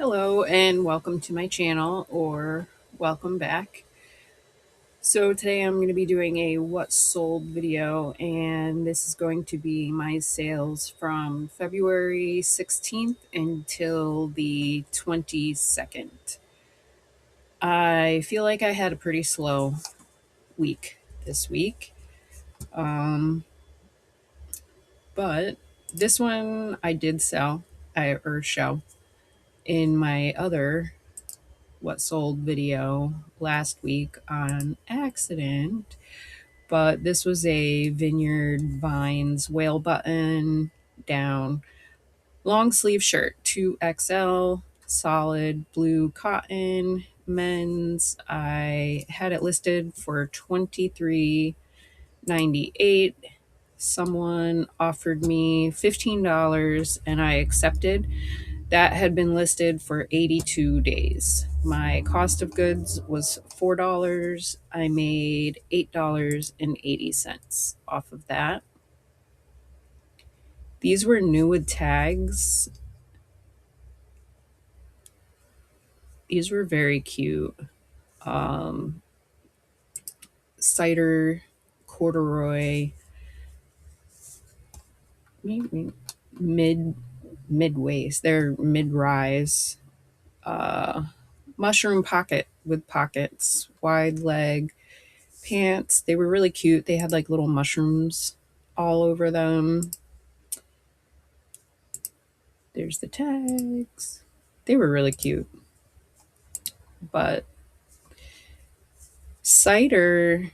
Hello and welcome to my channel, or welcome back. So today I'm going to be doing a what sold video, and this is going to be my sales from February 16th until the 22nd. I feel like I had a pretty slow week this week. But this one I did sell, or show in my other what sold video last week on accident. But this was a Vineyard Vines whale button down long sleeve shirt, 2XL, solid blue cotton men's. I had it listed for $23.98. Someone offered me $15 and I accepted. That had been listed for 82 days. My cost of goods was $4. I made $8.80 off of that. These were new with tags. These were very cute. Cider corduroy, maybe mid waist. They're mid rise. Mushroom pocket with pockets, wide leg pants. They were really cute. They had like little mushrooms all over them. There's the tags. They were really cute. But cider,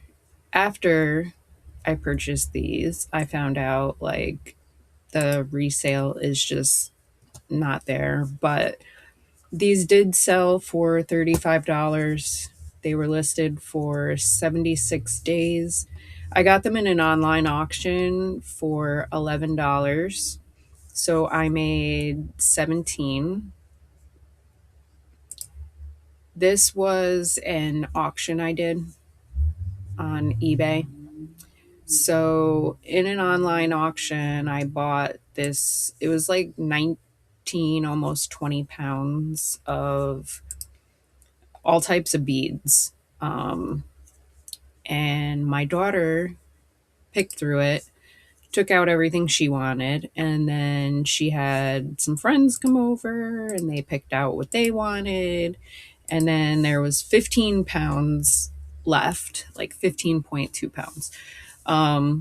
after I purchased these, I found out like the resale is just not there. But these did sell for $35. They were listed for 76 days. I got them in an online auction for $11. So I made 17. This was an auction I did on eBay. So in an online auction, I bought this. It was like 19, almost 20 pounds of all types of beads. And my daughter picked through it, took out everything she wanted, and then she had some friends come over and they picked out what they wanted. And then there was 15 pounds left, like 15.2 pounds. I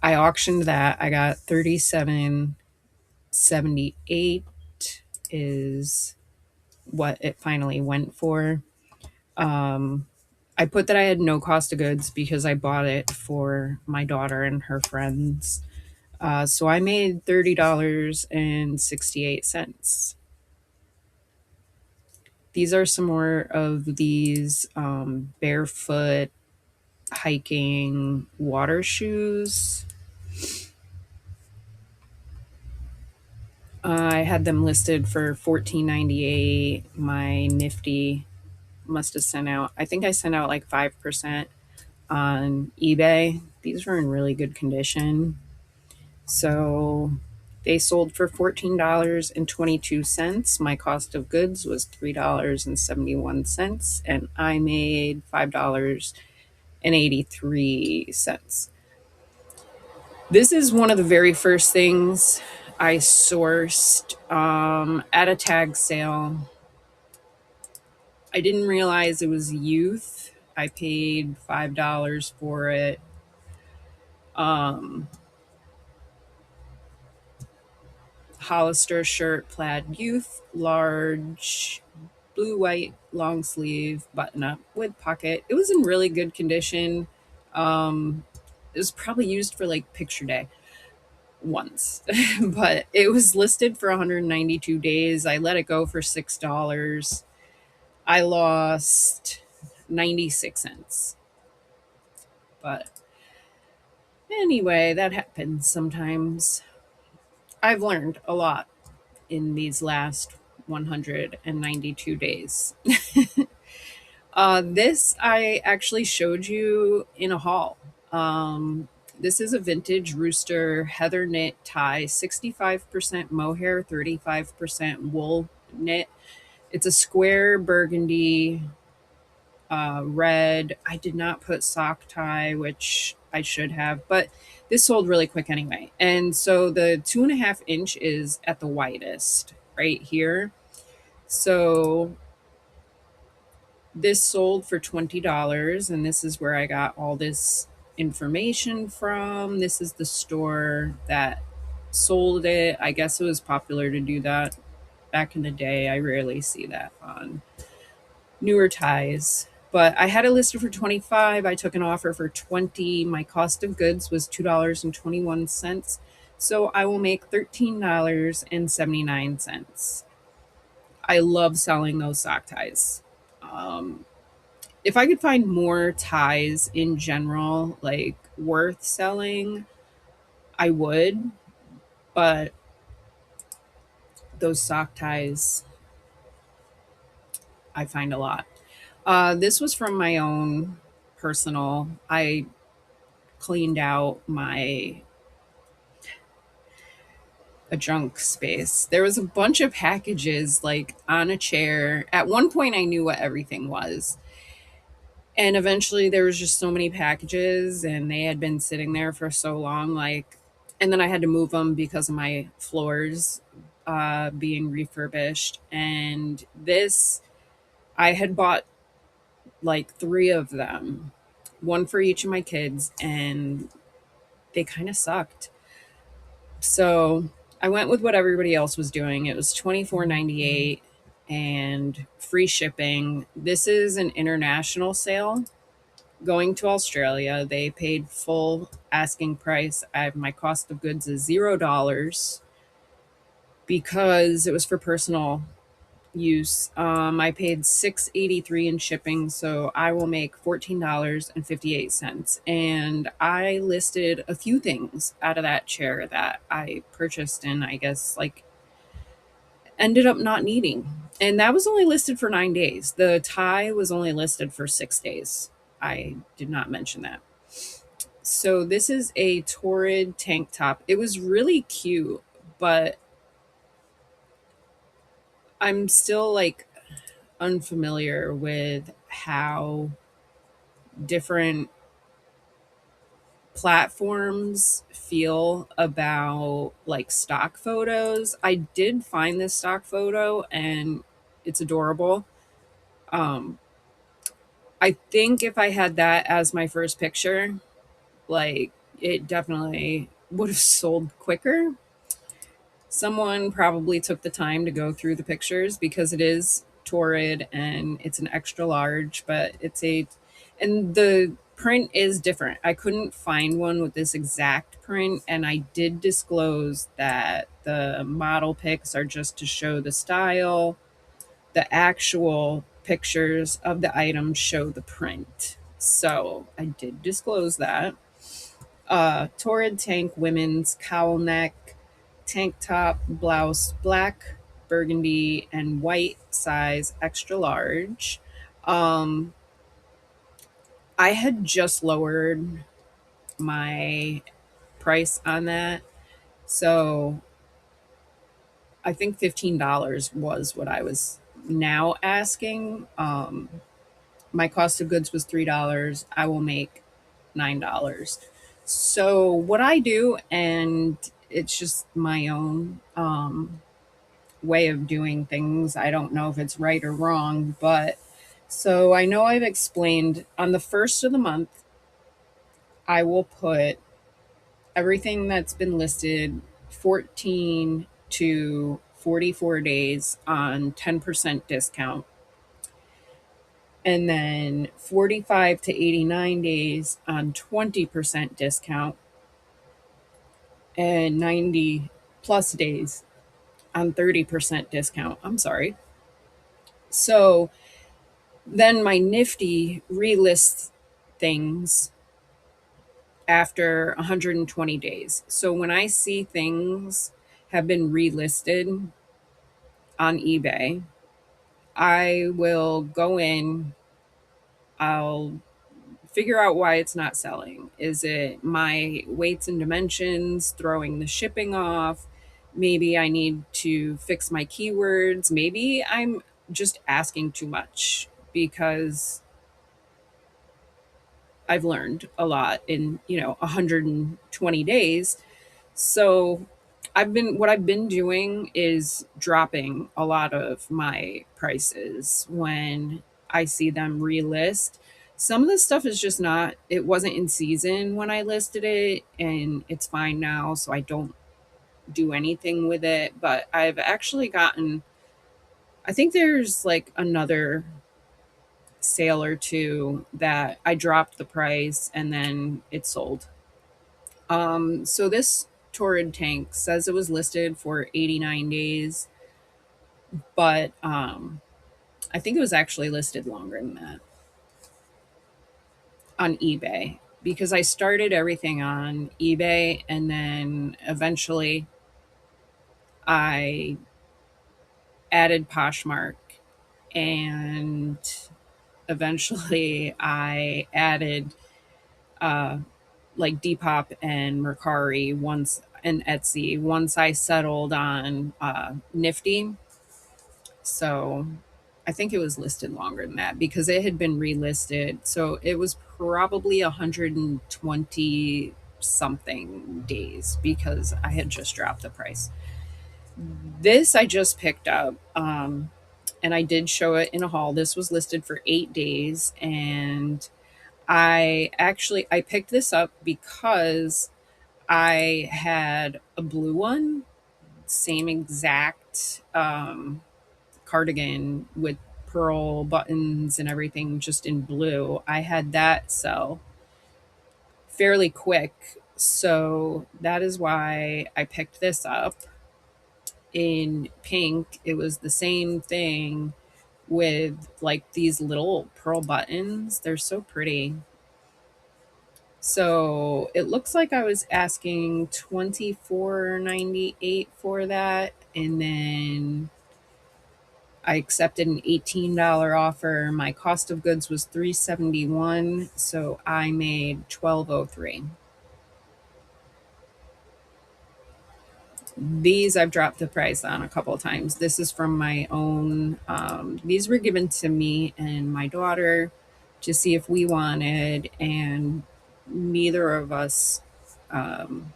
auctioned that. I got 37.78 is what it finally went for. I put that I had no cost of goods because I bought it for my daughter and her friends. So I made $30.68. These are some more of these barefoot hiking water shoes. I had them listed for $14.98. My Nifty must have sent out, I think I sent out like 5% on eBay. These were in really good condition. So they sold for $14.22. My cost of goods was $3.71, and I made $5.83. This is one of the very first things I sourced at a tag sale. I didn't realize it was youth. I paid $5 for it. Hollister shirt, plaid youth, large, blue white, long sleeve, button up with pocket. It was in really good condition. It was probably used for like picture day once, but it was listed for 192 days. I let it go for $6. I lost 96 cents. But anyway, that happens sometimes. I've learned a lot in these last 192 days. This I actually showed you in a haul. This is a vintage Rooster heather knit tie, 65% mohair, 35% wool knit. It's a square burgundy, red. I did not put sock tie, which I should have, but this sold really quick anyway. And so the 2.5 inch is at the widest right here. So this sold for $20, and this is where I got all this information from. This is the store that sold it. I guess it was popular to do that back in the day. I rarely see that on newer ties. But I had it listed for 25. I took an offer for 20. My cost of goods was $2.21. So I will make $13.79. I love selling those sock ties. Um, if I could find more ties in general, like worth selling, I would. But those sock ties, I find a lot. This was from my own personal. I cleaned out my a junk space. There was a bunch of packages like on a chair. At one point, I knew what everything was. And eventually, there was just so many packages, and they had been sitting there for so long. Like, and then I had to move them because of my floors being refurbished. And this, I had bought like three of them, one for each of my kids, and they kind of sucked. So I went with what everybody else was doing. It was 24.98 and free shipping. This is an international sale. Going to Australia, they paid full asking price. My cost of goods is $0 because it was for personal use. I paid $6.83 in shipping, so I will make $14.58. And I listed a few things out of that chair that I purchased and I guess like ended up not needing. And that was only listed for 9 days. The tie was only listed for 6 days. I did not mention that. So this is a Torrid tank top. It was really cute, but I'm still like unfamiliar with how different platforms feel about like stock photos. I did find this stock photo and it's adorable. Um I think if I had that as my first picture, like it definitely would have sold quicker. Someone probably took the time to go through the pictures because it is torrid and it's an extra large, but and the print is different. I couldn't find one with this exact print, and I did disclose that the model pics are just to show the style. The actual pictures of the items show the print. So I did disclose that. Torrid tank women's cowl neck, tank top, blouse, black, burgundy, and white, size extra large. Um, I had just lowered my price on that. So I think $15 was what I was now asking. My cost of goods was $3. I will make $9. So what I do, and it's just my own way of doing things. I don't know if it's right or wrong, but so I know I've explained on the first of the month, I will put everything that's been listed 14 to 44 days on 10% discount, and then 45 to 89 days on 20% discount, and 90 plus days on 30% discount. I'm sorry. So then my Nifty relists things after 120 days. So when I see things have been relisted on eBay, I will go in, I'll figure out why it's not selling. Is it my weights and dimensions throwing the shipping off? Maybe I need to fix my keywords. Maybe I'm just asking too much because I've learned a lot in, 120 days. So what I've been doing is dropping a lot of my prices when I see them relist. Some of the stuff is just not, it wasn't in season when I listed it, and it's fine now, so I don't do anything with it. But I've actually gotten, I think there's like another sale or two that I dropped the price and then it sold. So this Torrid tank says it was listed for 89 days, but I think it was actually listed longer than that on eBay because I started everything on eBay and then eventually I added Poshmark and eventually I added uh, like Depop and Mercari once and Etsy once I settled on Nifty. So I think it was listed longer than that because it had been relisted. So it was probably 120 something days because I had just dropped the price. This I just picked up. And I did show it in a haul. This was listed for 8 days, and I picked this up because I had a blue one, same exact cardigan with pearl buttons and everything, just in blue. I had that sell fairly quick, so that is why I picked this up in pink. It was the same thing with like these little pearl buttons. They're so pretty. So it looks like I was asking 24.98 for that, and then I accepted an $18 offer. My cost of goods was 371, so I made 1203. These I've dropped the price on a couple of times. This is from my own. These were given to me and my daughter to see if we wanted, and neither of us um,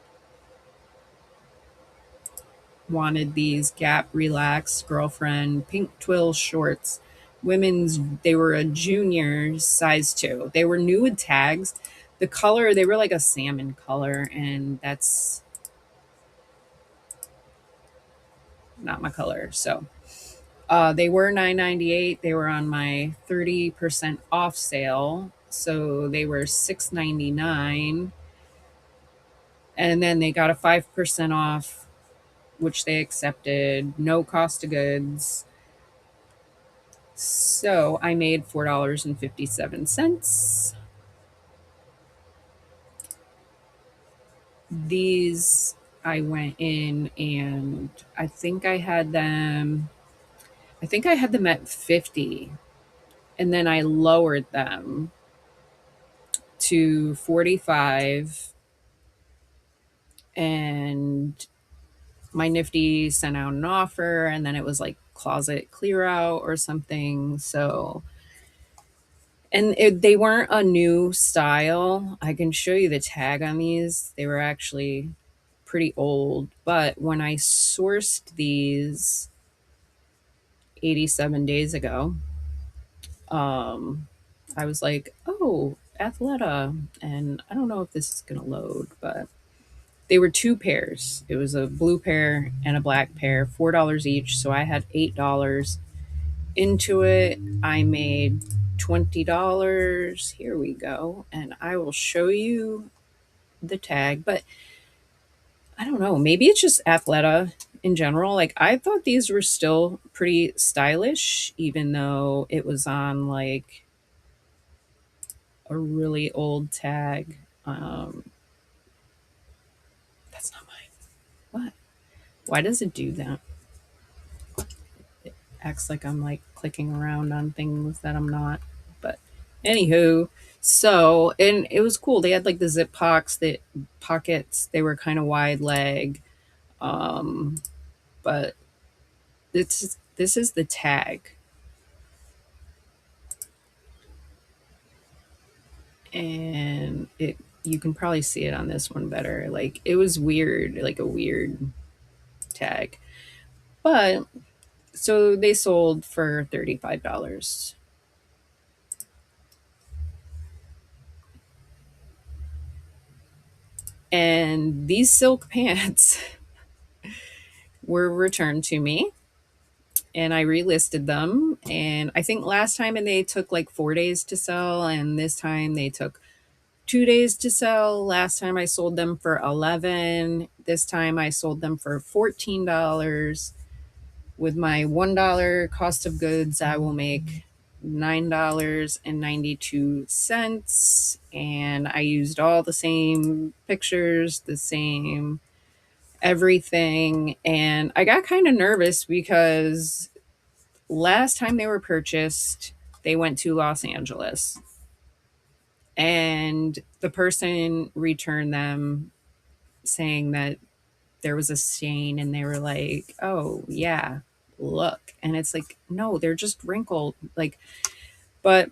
wanted these Gap Relax Girlfriend pink twill shorts. Women's, they were a junior size 2. They were new with tags. The color, they were like a salmon color, and that's not my color. So they were 9.98. They were on my 30% off sale. So they were 6.99. And then they got a 5% off, which they accepted, no cost of goods. So I made $4.57. These I went in and I think I had them at 50, and then I lowered them to 45, and my Nifty sent out an offer, and then it was like closet clear out or something. So they weren't a new style. I can show you the tag on these. They were actually pretty old, but when I sourced these 87 days ago, um, I was like, oh, Athleta. And I don't know if this is going to load, but they were two pairs. It was a blue pair and a black pair, $4 each. So I had $8 into it. I made $20. Here we go. And I will show you the tag. But I don't know. Maybe it's just Athleta in general. Like, I thought these were still pretty stylish, even though it was on like a really old tag. That's not mine. What? Why does it do that? It acts like I'm like clicking around on things that I'm not. But anywho, so and it was cool. They had like the zip pockets. They were kind of wide leg. Um, but this is the tag. and it you can probably see it on this one better. Like it was weird, like a weird tag. But so they sold for $35. And these silk pants were returned to me and I relisted them. And I think last time and they took like 4 days to sell, and this time they took 2 days to sell. Last time I sold them for 11. This time I sold them for $14. With my $1 cost of goods, I will make $9.92. And I used all the same pictures, the same everything. And I got kind of nervous because last time they were purchased, they went to Los Angeles. And the person returned them saying that there was a stain, and they were like, "Oh, yeah, look." And it's like, "No, they're just wrinkled." Like, but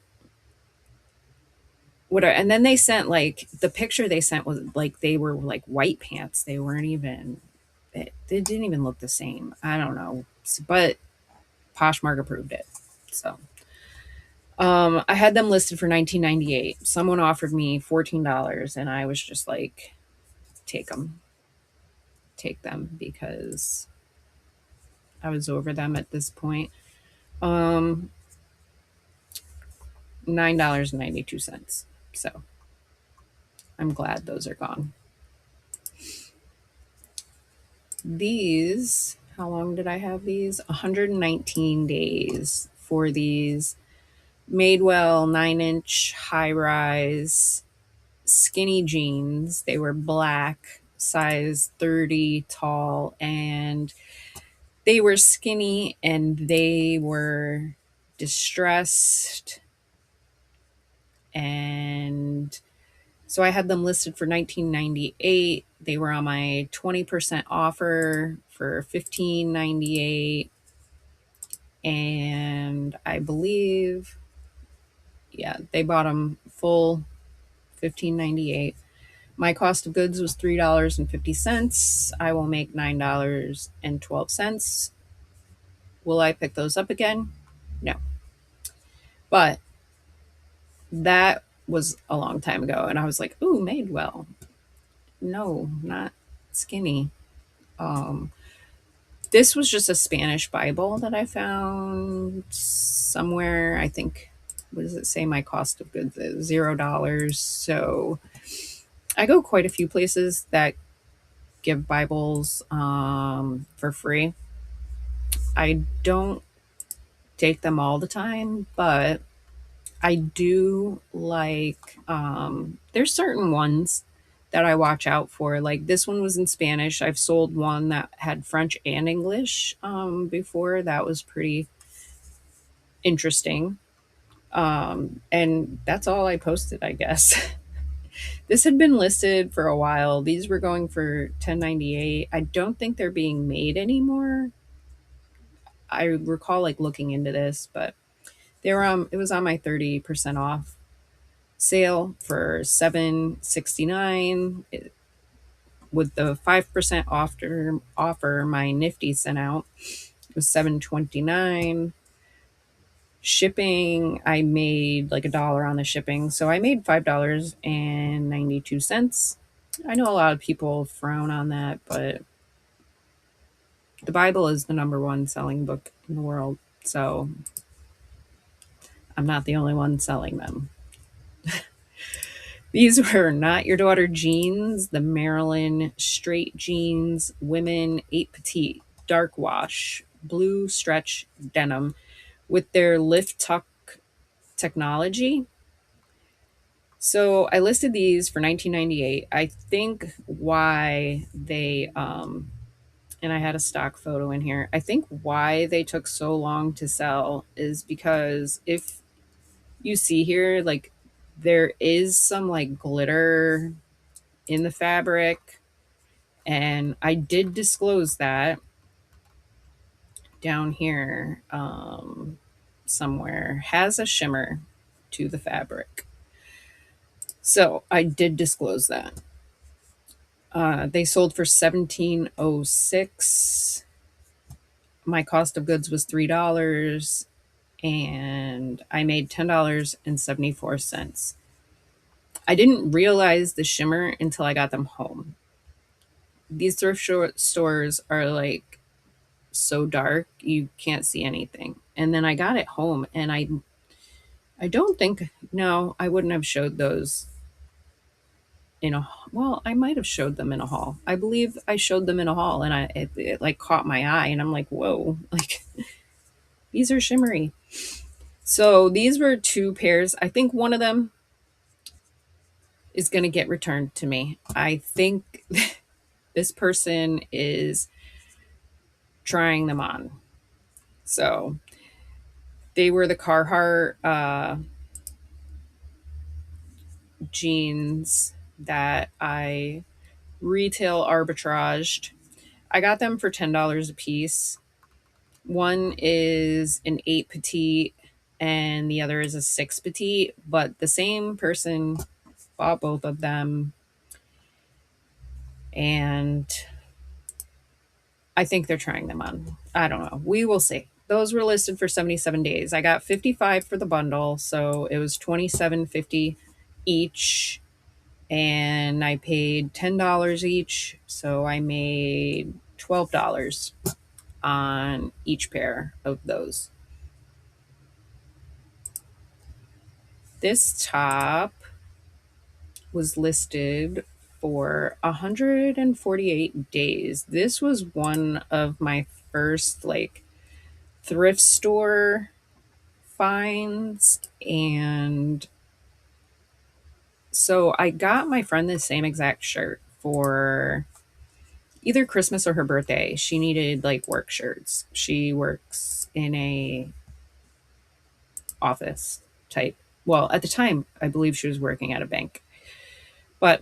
whatever. And then they sent like the picture they sent was like they were like white pants. They weren't even they didn't even look the same. I don't know. But Poshmark approved it. So I had them listed for 1998. Someone offered me $14 and I was just like, take them. Take them because I was over them at this point. Um $9.92. So I'm glad those are gone. These, how long did I have these? 119 days for these Madewell 9-inch high rise skinny jeans. They were black, size 30 tall, and they were skinny and they were distressed. And so I had them listed for 1998. They were on my 20% offer for 15.98, and I believe, yeah, they bought them full 15.98. My cost of goods was $3.50. I will make $9.12. Will I pick those up again? No. But that was a long time ago, and I was like, "Ooh, Madewell." No, not skinny. Um, this was just a Spanish Bible that I found somewhere. I think, what does it say? My cost of goods is $0. So I go quite a few places that give Bibles for free. I don't take them all the time, but I do like, there's certain ones that I watch out for. Like this one was in Spanish. I've sold one that had French and English before. That was pretty interesting. And that's all I posted, I guess. This had been listed for a while. These were going for 10.98. I don't think they're being made anymore. I recall like looking into this, but they were it was on my 30% off sale for 7.69. With the 5% offer my Nifty sent out, it was 7.29. Shipping, I made like $1 on the shipping, so I made $5.92. I know a lot of people frown on that, but the Bible is the number one selling book in the world, so I'm not the only one selling them. These were Not Your Daughter jeans, the Maryland straight jeans, women 8 petite, dark wash, blue stretch denim with their lift tuck technology. So I listed these for 1998. I think why they and I had a stock photo in here. I think why they took so long to sell is because if you see here, like there is some like glitter in the fabric, and I did disclose that down here somewhere, has a shimmer to the fabric. So I did disclose that. They sold for 1706. My cost of goods was $3 and I made $10.74. I didn't realize the shimmer until I got them home. These stores are like so dark you can't see anything. And then I got it home and I don't think, no, I wouldn't have showed those in a, well, I might have showed them in a haul. I believe I showed them in a haul and it like caught my eye and I'm like, whoa, like these are shimmery. So these were two pairs. I think one of them is going to get returned to me. I think this person is trying them on. So they were the Carhartt jeans that I retail arbitraged. I got them for $10 a piece. One is an 8 petite and the other is a 6 petite, but the same person bought both of them. And I think they're trying them on. I don't know. We will see. Those were listed for 77 days. I got 55 for the bundle, so it was 27.50 each and I paid $10 each, so I made $12 on each pair of those. This top was listed for 148 days. This was one of my first like thrift store finds, and so I got my friend the same exact shirt for either Christmas or her birthday. She needed like work shirts. She works in a office type. Well, at the time, I believe she was working at a bank, but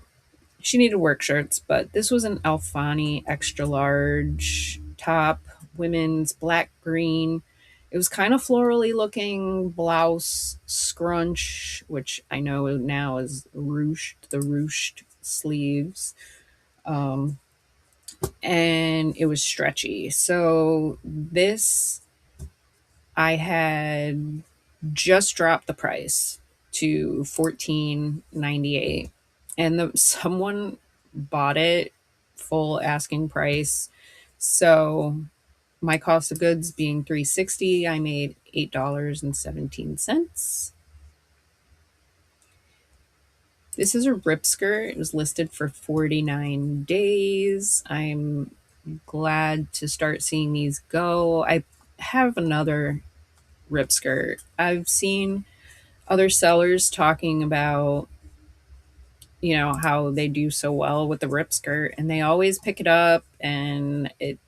she needed work shirts. But this was an Alfani extra large top, women's black green. It was kind of florally looking blouse scrunch, which I know now is ruched, the ruched sleeves. Um, and it was stretchy. So this I had just dropped the price to 14.98 and someone bought it full asking price. So my cost of goods being 360, I made $8.17. This is a rip skirt. It was listed for 49 days. I'm glad to start seeing these go. I have another rip skirt. I've seen other sellers talking about, you know, how they do so well with the rip skirt and they always pick it up and it,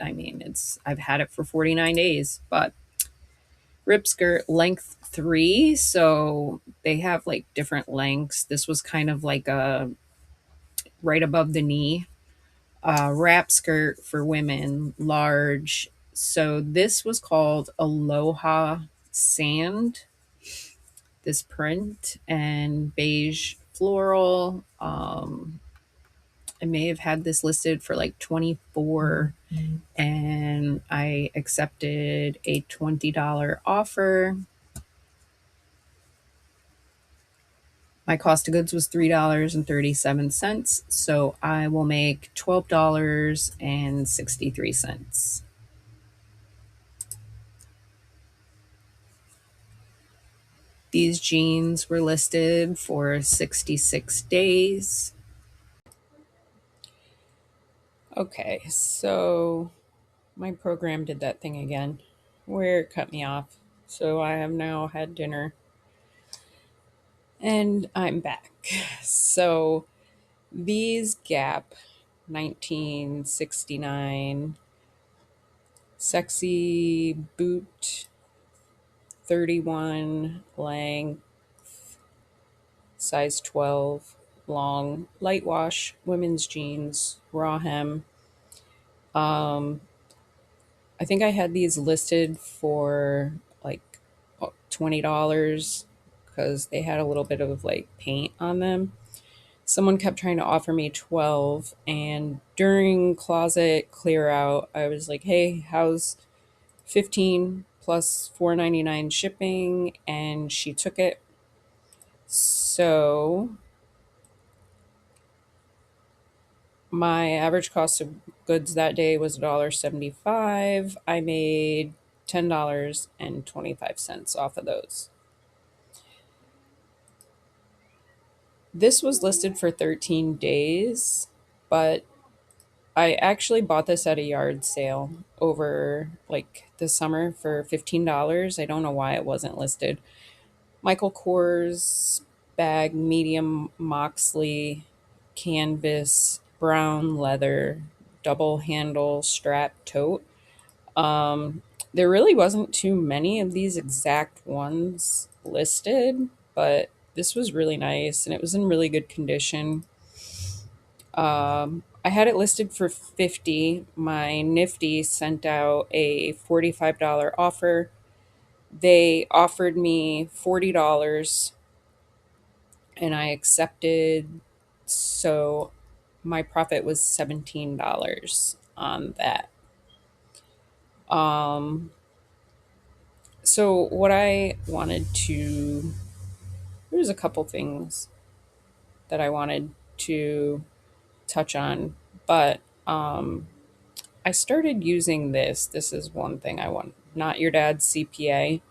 I mean, it's, I've had it for 49 days, but rip skirt length 3. So they have like different lengths. This was kind of like a right above the knee wrap skirt for women, large. So this was called Aloha Sand, this print, and beige floral. I may have had this listed for like 24 and I accepted a $20 offer. My cost of goods was $3.37, so I will make $12.63. These jeans were listed for 66 days. Okay, so my program did that thing again where it cut me off. So I have now had dinner and I'm back. So these Gap 1969 sexy boot 31 length, size 12, long, light wash, women's jeans, raw hem. Um, I think I had these listed for like $20 because they had a little bit of like paint on them. Someone kept trying to offer me 12, and during closet clear out, I was like, "Hey, how's 15 plus 4.99 shipping?" And she took it. So my average cost of goods that day was $1.75. I made $10.25 off of those. This was listed for 13 days, but I actually bought this at a yard sale over like the summer for $15. I don't know why it wasn't listed. Michael Kors bag, medium Moxley canvas, brown leather, double handle strap tote. Um, there really wasn't too many of these exact ones listed, but this was really nice and it was in really good condition. I had it listed for 50. My Nifty sent out a $45 offer. They offered me $40 and I accepted. So my profit was $17 on that. Um, so what I wanted to, there was a couple things that I wanted to touch on, but I started using this. This is one thing I want. Not Your Dad's CPA.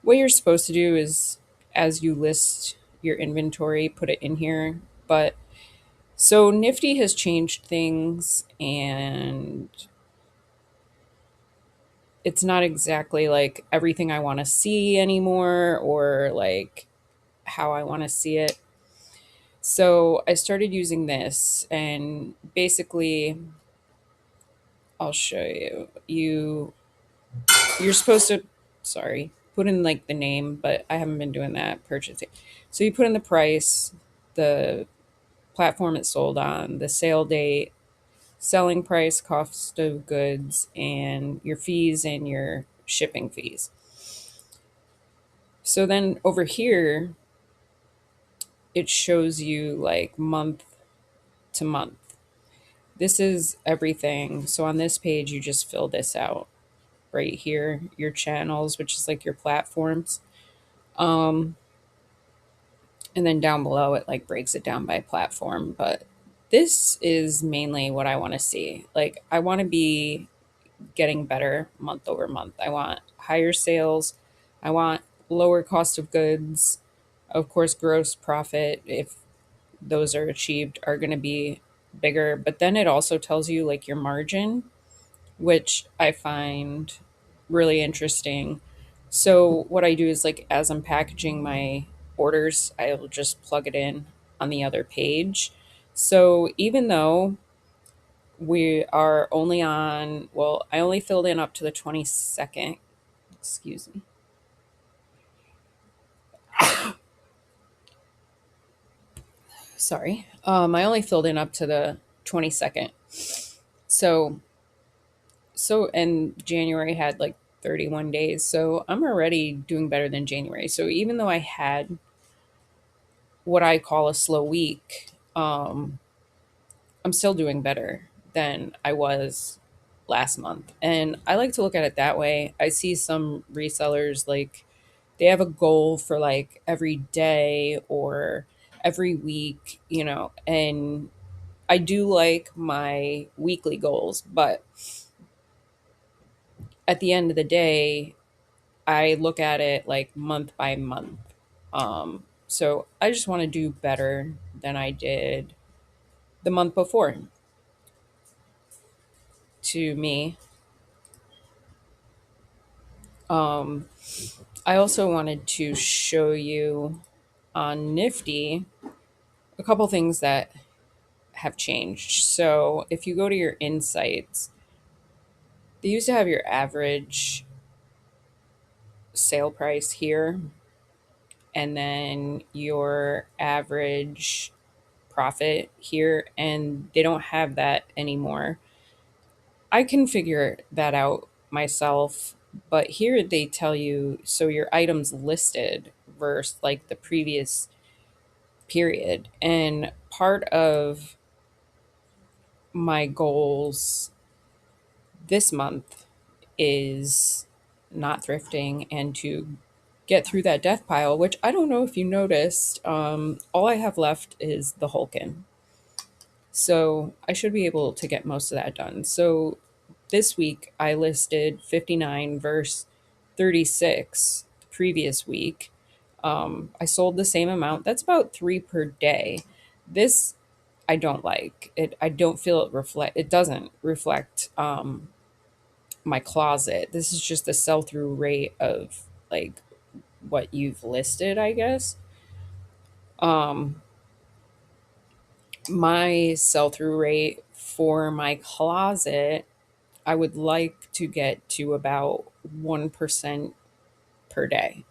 What you're supposed to do is, as you list your inventory, put it in here. But so Nifty has changed things, and it's not exactly like everything I want to see anymore, or like how I want to see it. So I started using this, and basically, I'll show you. You're supposed to, sorry, put in like the name, but I haven't been doing that purchasing. So you put in the price, the platform it's sold on, the sale date, selling price, cost of goods, and your fees and your shipping fees. So then over here, it shows you like month to month. This is everything. So on this page, you just fill this out right here, your channels, which is like your platforms. Um, and then down below it like breaks it down by platform, but this is mainly what I want to see. Like I want to be getting better month over month. I want higher sales. I want lower cost of goods. Of course, gross profit, if those are achieved, are going to be bigger, but then it also tells you like your margin, which I find really interesting. So what I do is like as I'm packaging my orders, I'll just plug it in on the other page. So even though we are only on, well, I only filled in up to the 22nd, excuse me. Sorry. I only filled in up to the 22nd. So and January had like 31 days. So I'm already doing better than January. So even though I had what I call a slow week, I'm still doing better than I was last month. And I like to look at it that way. I see some resellers like they have a goal for like every day or every week, and I do like my weekly goals, but at the end of the day, I look at it like month by month. So I just want to do better than I did the month before. To me, um, I also wanted to show you on Nifty a couple things that have changed. So if you go to your insights, they used to have your average sale price here and then your average profit here, and they don't have that anymore. I can figure that out myself, but here they tell you so your items listed versus like the previous period. And part of my goals this month is not thrifting and to get through that death pile, which I don't know if you noticed. All I have left is the Hulkin. So I should be able to get most of that done. So this week I listed 59 verse 36 the previous week. I sold the same amount. That's about 3 per day. This I don't like. I don't feel it doesn't reflect my closet. This is just the sell through rate of like what you've listed, I guess. Um my sell through rate for my closet, I would like to get to about 1% per day.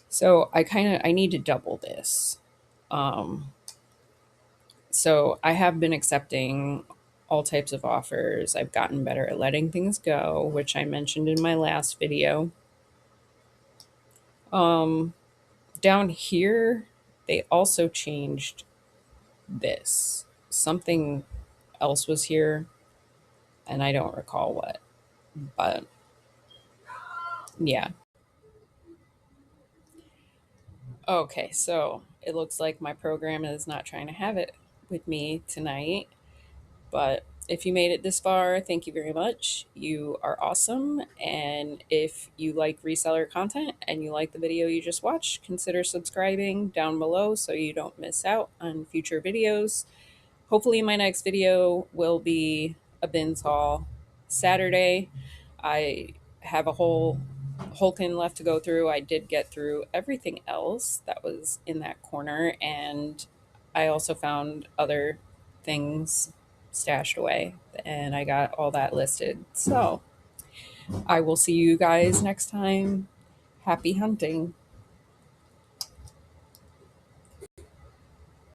So I need to double this. Um so I have been accepting all types of offers. I've gotten better at letting things go, which I mentioned in my last video. Um Down here, they also changed this. Something else was here, and I don't recall what. But yeah. Okay, so it looks like my program is not trying to have it with me tonight. But if you made it this far, thank you very much. You are awesome. And if you like reseller content and you like the video you just watched, consider subscribing down below so you don't miss out on future videos. Hopefully, my next video will be a bins haul Saturday. I have a whole Hulkin left to go through. I did get through everything else that was in that corner, and I also found other things stashed away, and I got all that listed. So I will see you guys next time. Happy hunting.